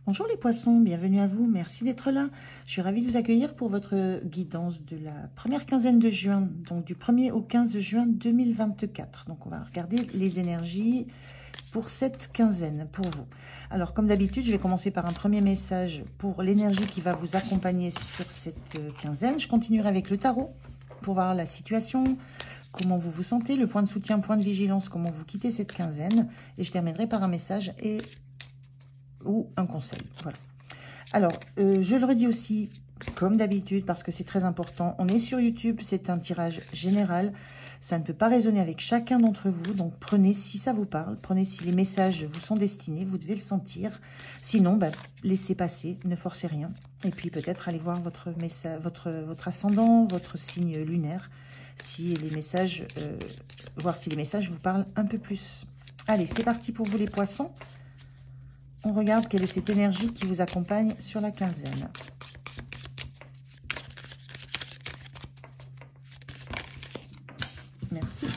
Bonjour les poissons, bienvenue à vous, merci d'être là. Je suis ravie de vous accueillir pour votre guidance de la première quinzaine de juin, donc du 1er au 15 juin 2024. Donc on va regarder les énergies pour cette quinzaine, pour vous. Alors comme d'habitude, je vais commencer par un premier message pour l'énergie qui va vous accompagner sur cette quinzaine. Je continuerai avec le tarot pour voir la situation, comment vous vous sentez, le point de soutien, point de vigilance, comment vous quittez cette quinzaine. Et je terminerai par un message ou un conseil. Voilà. Alors, je le redis aussi, comme d'habitude, parce que c'est très important, on est sur YouTube, c'est un tirage général. Ça ne peut pas résonner avec chacun d'entre vous, donc prenez si ça vous parle, prenez si les messages vous sont destinés, vous devez le sentir. Sinon, laissez passer, ne forcez rien. Et puis peut-être allez voir votre ascendant, votre signe lunaire, si les messages, voir si les messages vous parlent un peu plus. Allez, c'est parti pour vous les poissons. On regarde quelle est cette énergie qui vous accompagne sur la quinzaine. Merci.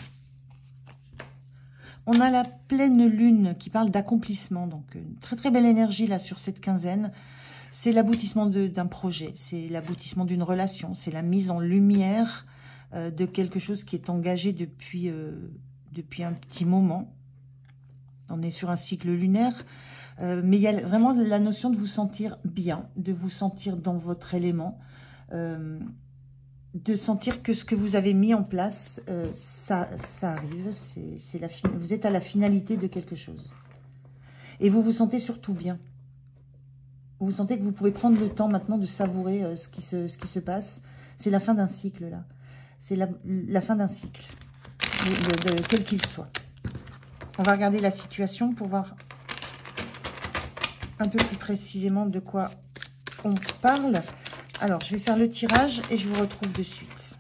On a la pleine lune qui parle d'accomplissement. Donc, une très très belle énergie là sur cette quinzaine. C'est l'aboutissement d'un projet, c'est l'aboutissement d'une relation, c'est la mise en lumière de quelque chose qui est engagé depuis un petit moment. On est sur un cycle lunaire. Mais il y a vraiment la notion de vous sentir bien, de vous sentir dans votre élément, de sentir que ce que vous avez mis en place, ça arrive, vous êtes à la finalité de quelque chose. Et vous vous sentez surtout bien. Vous sentez que vous pouvez prendre le temps maintenant de savourer ce qui se passe. C'est la fin d'un cycle, là. C'est la fin d'un cycle, quel qu'il soit. On va regarder la situation pour voir un peu plus précisément de quoi on parle. Alors, je vais faire le tirage et je vous retrouve de suite.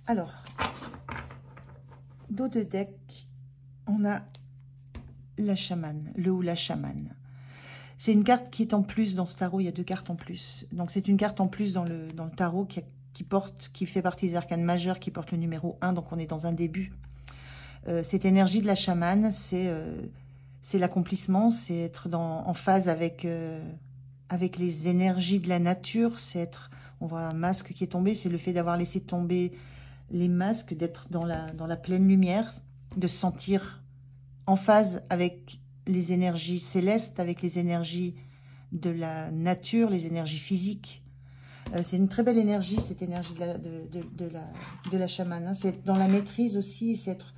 Alors, dos de deck, on a la chamane, le ou la chamane. C'est une carte qui est en plus dans ce tarot, il y a deux cartes en plus. Donc, c'est une carte en plus dans le tarot qui fait partie des arcanes majeures, qui porte le numéro 1, donc on est dans un début. Cette énergie de la chamane, c'est l'accomplissement, c'est être en phase avec les énergies de la nature, c'est être, on voit un masque qui est tombé, c'est le fait d'avoir laissé tomber les masques, d'être dans la pleine lumière, de se sentir en phase avec les énergies célestes, avec les énergies de la nature, les énergies physiques. C'est une très belle énergie, cette énergie de la chamane. Hein. C'est être dans la maîtrise aussi, c'est être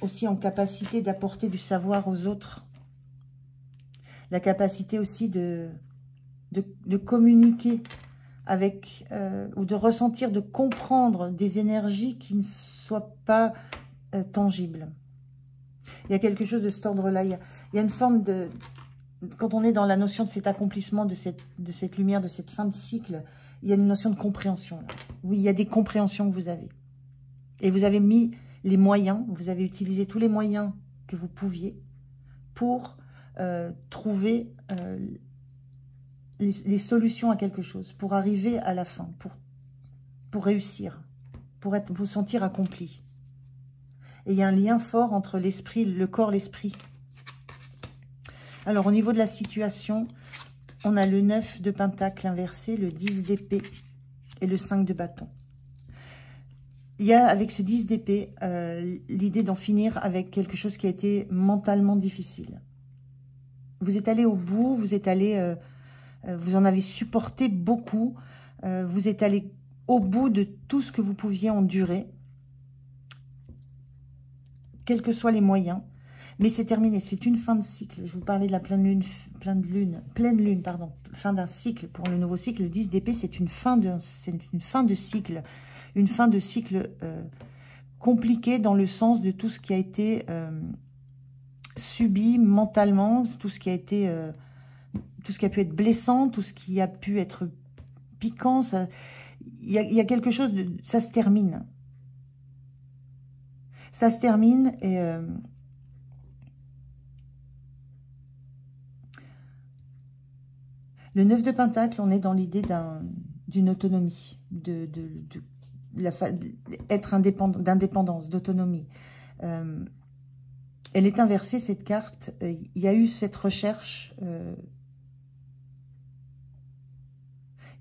aussi en capacité d'apporter du savoir aux autres. La capacité aussi de communiquer avec, ou de ressentir, de comprendre des énergies qui ne soient pas tangibles. Il y a quelque chose de cet ordre-là. Il y a une forme de... Quand on est dans la notion de cet accomplissement, de cette lumière, de cette fin de cycle, il y a une notion de compréhension. Là. Oui, il y a des compréhensions que vous avez. Et vous avez mis les moyens, vous avez utilisé tous les moyens que vous pouviez pour trouver les solutions à quelque chose, pour arriver à la fin, pour réussir, pour vous sentir accompli. Et il y a un lien fort entre l'esprit, le corps, l'esprit. Alors, au niveau de la situation, on a le 9 de pentacle inversé, le 10 d'épée et le 5 de bâton. Il y a, avec ce 10 d'épée, l'idée d'en finir avec quelque chose qui a été mentalement difficile. Vous êtes allé au bout, vous en avez supporté beaucoup, vous êtes allé au bout de tout ce que vous pouviez endurer, quels que soient les moyens. Mais c'est terminé, c'est une fin de cycle. Je vous parlais de la pleine lune, pardon, fin d'un cycle. Pour le nouveau cycle, le 10 d'épée, c'est une fin de cycle. Une fin de cycle compliquée dans le sens de tout ce qui a été subi mentalement, tout ce qui a pu être blessant, tout ce qui a pu être piquant. Il y a quelque chose de... Ça se termine. Ça se termine et... Le 9 de pentacle, on est dans l'idée d'une autonomie, être indépendant, d'indépendance, d'autonomie. Elle est inversée, cette carte. Il y a eu cette recherche...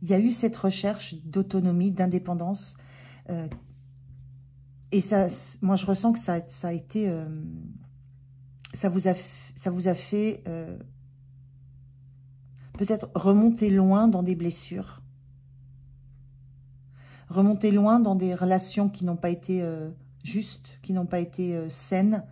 il y a eu cette recherche d'autonomie, d'indépendance. Et ça, moi, je ressens que ça a été... ça vous a fait peut-être remonter loin dans des blessures. Remonter loin dans des relations qui n'ont pas été justes, qui n'ont pas été saines.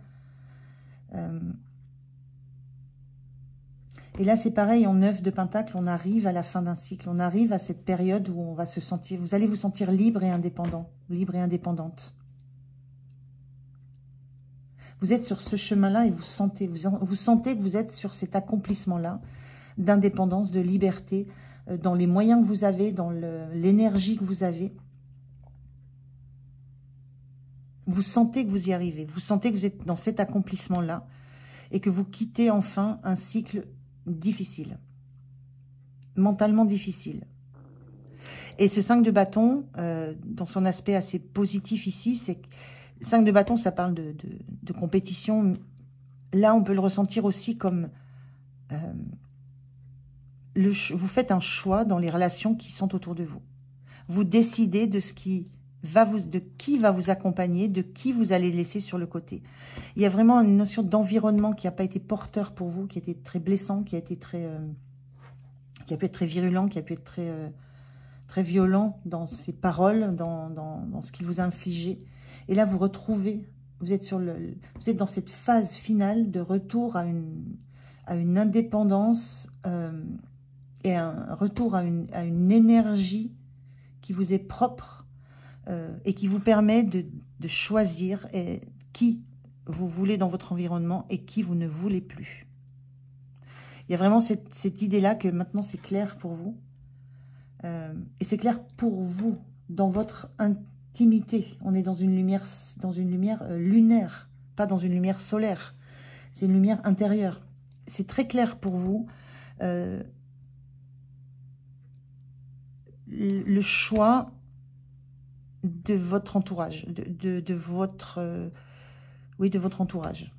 Et là, c'est pareil, en 9 de Pentacle, on arrive à la fin d'un cycle. On arrive à cette période où on va se sentir... Vous allez vous sentir libre et indépendant. Libre et indépendante. Vous êtes sur ce chemin-là et vous sentez que vous êtes sur cet accomplissement-là d'indépendance, de liberté, dans les moyens que vous avez, dans l'énergie que vous avez. Vous sentez que vous y arrivez. Vous sentez que vous êtes dans cet accomplissement-là et que vous quittez enfin un cycle difficile, mentalement difficile. Et ce 5 de bâton, dans son aspect assez positif ici, c'est que 5 de bâton, ça parle de compétition. Là, on peut le ressentir aussi comme... vous faites un choix dans les relations qui sont autour de vous. Vous décidez de qui va vous accompagner, de qui vous allez laisser sur le côté. Il y a vraiment une notion d'environnement qui n'a pas été porteur pour vous, qui a été très blessant, qui a pu être très virulent, qui a pu être très violent dans ses paroles, dans ce qu'il vous a infligé. Et là, vous retrouvez, vous êtes dans cette phase finale de retour à une indépendance et un retour à une énergie qui vous est propre et qui vous permet de choisir qui vous voulez dans votre environnement et qui vous ne voulez plus. Il y a vraiment cette idée-là que maintenant c'est clair pour vous. Et c'est clair pour vous, dans votre intimité. On est dans une lumière lunaire, pas dans une lumière solaire. C'est une lumière intérieure. C'est très clair pour vous. Le choix de votre entourage, de votre entourage.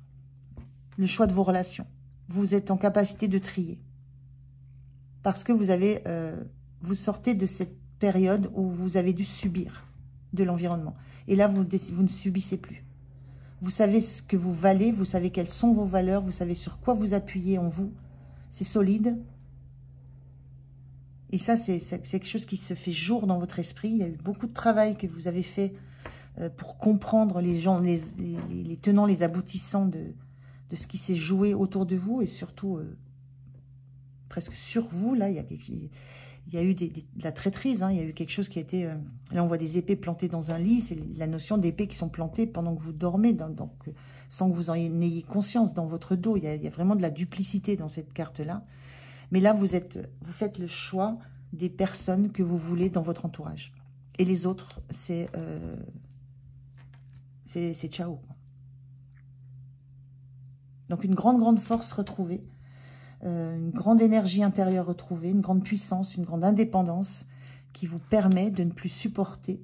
Le choix de vos relations. Vous êtes en capacité de trier. Parce que vous sortez de cette période où vous avez dû subir de l'environnement. Et là, vous ne subissez plus. Vous savez ce que vous valez, vous savez quelles sont vos valeurs, vous savez sur quoi vous appuyez en vous. C'est solide. Et ça, c'est quelque chose qui se fait jour dans votre esprit. Il y a eu beaucoup de travail que vous avez fait pour comprendre les gens, les tenants, les aboutissants de ce qui s'est joué autour de vous et surtout presque sur vous. Là, il y a eu de la traîtrise. Hein, il y a eu quelque chose qui a été... là, on voit des épées plantées dans un lit. C'est la notion d'épées qui sont plantées pendant que vous dormez, donc sans que vous en ayez conscience dans votre dos. Il y a vraiment de la duplicité dans cette carte-là. Mais là, vous faites le choix des personnes que vous voulez dans votre entourage. Et les autres, c'est ciao. Donc, une grande force retrouvée, une grande énergie intérieure retrouvée, une grande puissance, une grande indépendance qui vous permet de ne plus supporter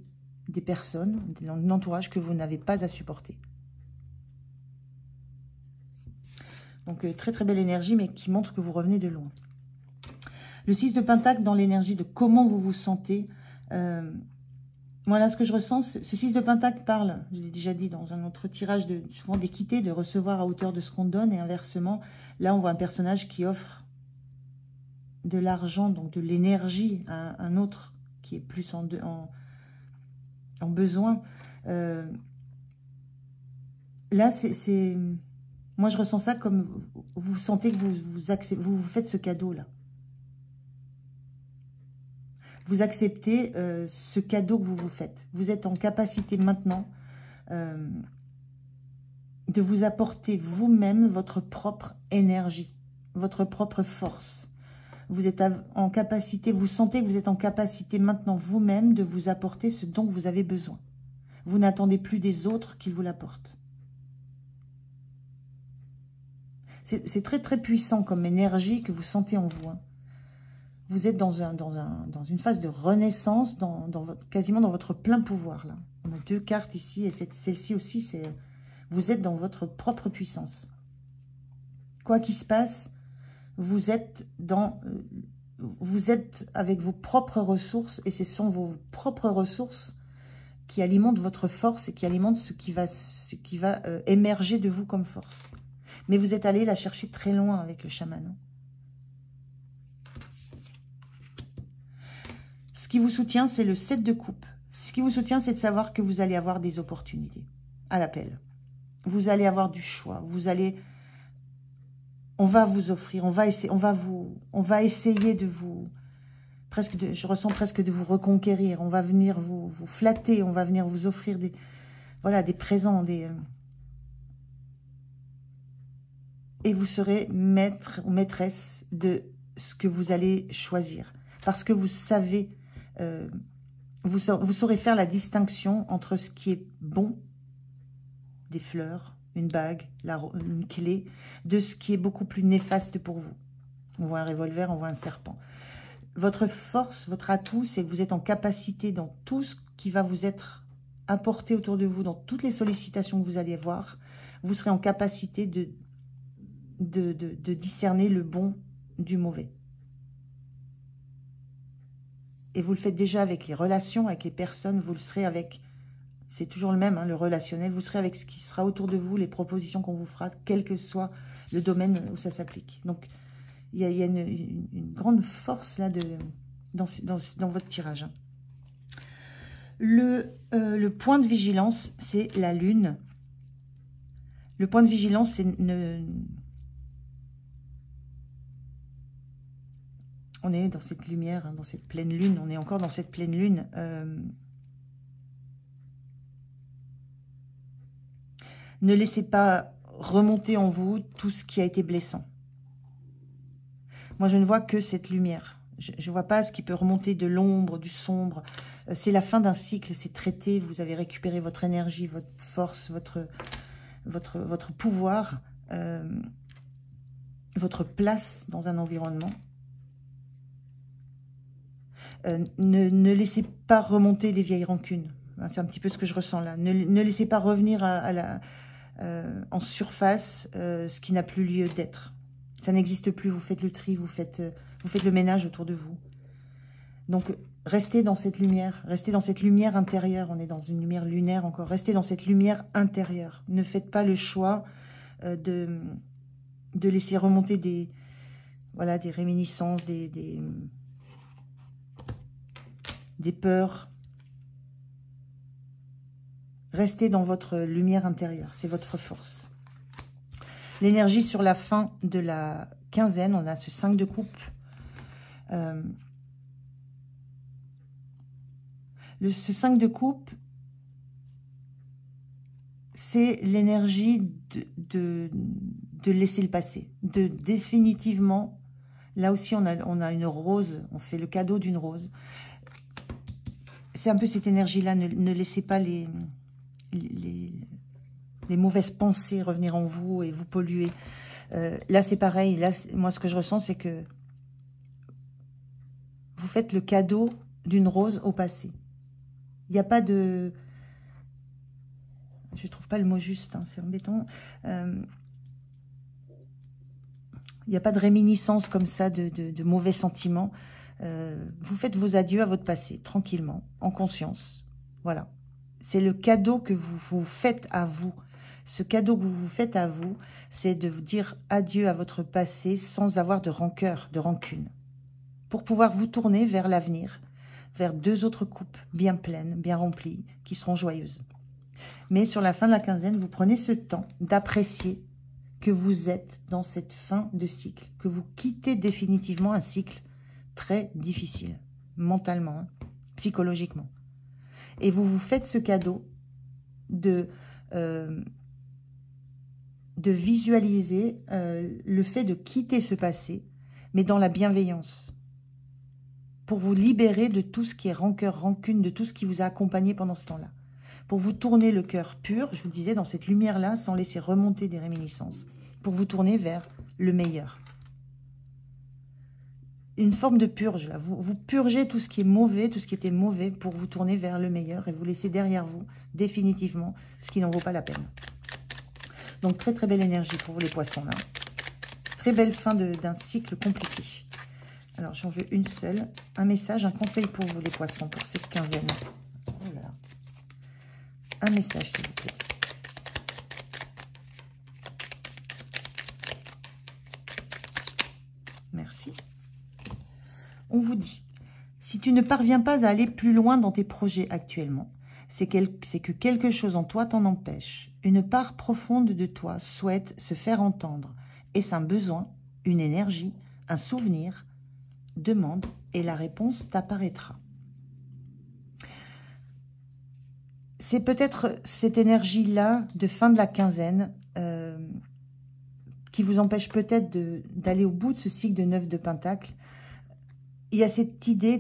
des personnes, un entourage que vous n'avez pas à supporter. Donc, très belle énergie, mais qui montre que vous revenez de loin. Le 6 de Pentacle dans l'énergie de comment vous vous sentez. Voilà ce que je ressens. Ce 6 de Pentacle parle, je l'ai déjà dit dans un autre tirage, souvent d'équité, de recevoir à hauteur de ce qu'on donne. Et inversement, là on voit un personnage qui offre de l'argent, donc de l'énergie à un autre qui est plus en besoin. Là, moi je ressens ça comme vous sentez que vous faites ce cadeau-là. Vous acceptez ce cadeau que vous vous faites. Vous êtes en capacité maintenant de vous apporter vous-même votre propre énergie, votre propre force. Vous êtes en capacité, vous sentez que vous êtes en capacité maintenant vous-même de vous apporter ce dont vous avez besoin. Vous n'attendez plus des autres qu'ils vous l'apportent. C'est très puissant comme énergie que vous sentez en vous. Hein. Vous êtes dans une phase de renaissance, quasiment dans votre plein pouvoir. Là. On a deux cartes ici, et celle-ci aussi, Vous êtes dans votre propre puissance. Quoi qu'il se passe, vous êtes avec vos propres ressources et ce sont vos propres ressources qui alimentent votre force et qui alimentent ce qui va émerger de vous comme force. Mais vous êtes allé la chercher très loin avec le chaman. Ce qui vous soutient, c'est le 7 de coupe. Ce qui vous soutient, c'est de savoir que vous allez avoir des opportunités à l'appel. Vous allez avoir du choix. On va vous offrir, on va essayer de vous, je ressens presque de vous reconquérir. On va venir vous flatter, on va venir vous offrir des présents, et vous serez maître ou maîtresse de ce que vous allez choisir. Parce que vous savez, vous saurez faire la distinction entre ce qui est bon, des fleurs, une bague, une clé, de ce qui est beaucoup plus néfaste pour vous. On voit un revolver, on voit un serpent. Votre force, votre atout, c'est que vous êtes en capacité dans tout ce qui va vous être apporté autour de vous, dans toutes les sollicitations que vous allez avoir, vous serez en capacité de discerner le bon du mauvais. Et vous le faites déjà avec les relations, avec les personnes, vous le serez avec, c'est toujours le même, hein, le relationnel, vous serez avec ce qui sera autour de vous, les propositions qu'on vous fera, quel que soit le domaine où ça s'applique. Donc, il y a une grande force là dans votre tirage. Le point de vigilance, c'est la lune. Le point de vigilance, c'est on est dans cette lumière, hein, dans cette pleine lune. On est encore dans cette pleine lune. Ne laissez pas remonter en vous tout ce qui a été blessant. Moi, je ne vois que cette lumière. Je ne vois pas ce qui peut remonter de l'ombre, du sombre. C'est la fin d'un cycle, c'est traité. Vous avez récupéré votre énergie, votre force, votre pouvoir, votre place dans un environnement. Ne laissez pas remonter les vieilles rancunes. C'est un petit peu ce que je ressens là. Ne laissez pas revenir en surface ce qui n'a plus lieu d'être. Ça n'existe plus. Vous faites le tri, vous faites le ménage autour de vous. Donc, restez dans cette lumière. Restez dans cette lumière intérieure. On est dans une lumière lunaire encore. Restez dans cette lumière intérieure. Ne faites pas le choix de laisser remonter des réminiscences, des peurs. Restez dans votre lumière intérieure, c'est votre force. L'énergie sur la fin de la quinzaine, on a ce 5 de coupe. Ce 5 de coupe, c'est l'énergie de laisser le passer, de définitivement, là aussi on a une rose, on fait le cadeau d'une rose. C'est un peu cette énergie-là, ne laissez pas les mauvaises pensées revenir en vous et vous polluer. Là, c'est pareil. Là, moi, ce que je ressens, c'est que vous faites le cadeau d'une rose au passé. Il n'y a pas de... Je ne trouve pas le mot juste, hein, c'est embêtant. Il n'y a pas de réminiscence comme ça de mauvais sentiments. Vous faites vos adieux à votre passé, tranquillement, en conscience. Voilà. C'est le cadeau que vous vous faites à vous. Ce cadeau que vous vous faites à vous, c'est de vous dire adieu à votre passé sans avoir de rancœur, de rancune. Pour pouvoir vous tourner vers l'avenir, vers 2 autres coupes bien pleines, bien remplies, qui seront joyeuses. Mais sur la fin de la quinzaine, vous prenez ce temps d'apprécier que vous êtes dans cette fin de cycle, que vous quittez définitivement un cycle très difficile, mentalement, hein, psychologiquement. Et vous vous faites ce cadeau de visualiser le fait de quitter ce passé, mais dans la bienveillance, pour vous libérer de tout ce qui est rancœur, rancune, de tout ce qui vous a accompagné pendant ce temps-là. Pour vous tourner le cœur pur, je vous disais, dans cette lumière-là, sans laisser remonter des réminiscences, pour vous tourner vers le meilleur. Une forme de purge, là. Vous purgez tout ce qui est mauvais, tout ce qui était mauvais, pour vous tourner vers le meilleur et vous laisser derrière vous, définitivement, ce qui n'en vaut pas la peine. Donc, très, très belle énergie pour vous, les poissons, là. Très belle fin d'un cycle compliqué. Alors, j'en veux une seule. Un message, un conseil pour vous, les poissons, pour cette quinzaine. Oh là là. Un message, s'il vous plaît. Merci. On vous dit, si tu ne parviens pas à aller plus loin dans tes projets actuellement, c'est que quelque chose en toi t'en empêche. Une part profonde de toi souhaite se faire entendre. Est-ce un besoin, une énergie, un souvenir? Demande et la réponse t'apparaîtra. C'est peut-être cette énergie-là de fin de la quinzaine qui vous empêche peut-être d'aller au bout de ce cycle de 9 de Pentacle. Il y a cette idée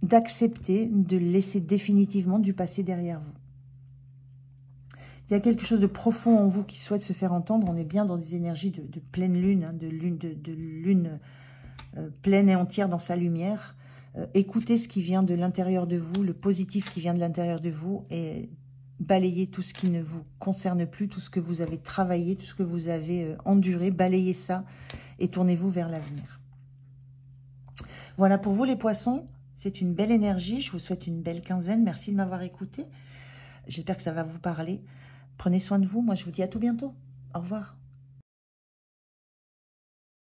d'accepter, de laisser définitivement du passé derrière vous. Il y a quelque chose de profond en vous qui souhaite se faire entendre. On est bien dans des énergies de pleine lune, hein, de lune pleine et entière dans sa lumière. Écoutez ce qui vient de l'intérieur de vous, le positif qui vient de l'intérieur de vous, et balayez tout ce qui ne vous concerne plus, tout ce que vous avez travaillé, tout ce que vous avez enduré, balayez ça et tournez-vous vers l'avenir. Voilà pour vous les poissons, c'est une belle énergie, je vous souhaite une belle quinzaine, merci de m'avoir écouté, j'espère que ça va vous parler. Prenez soin de vous, moi je vous dis à tout bientôt, au revoir.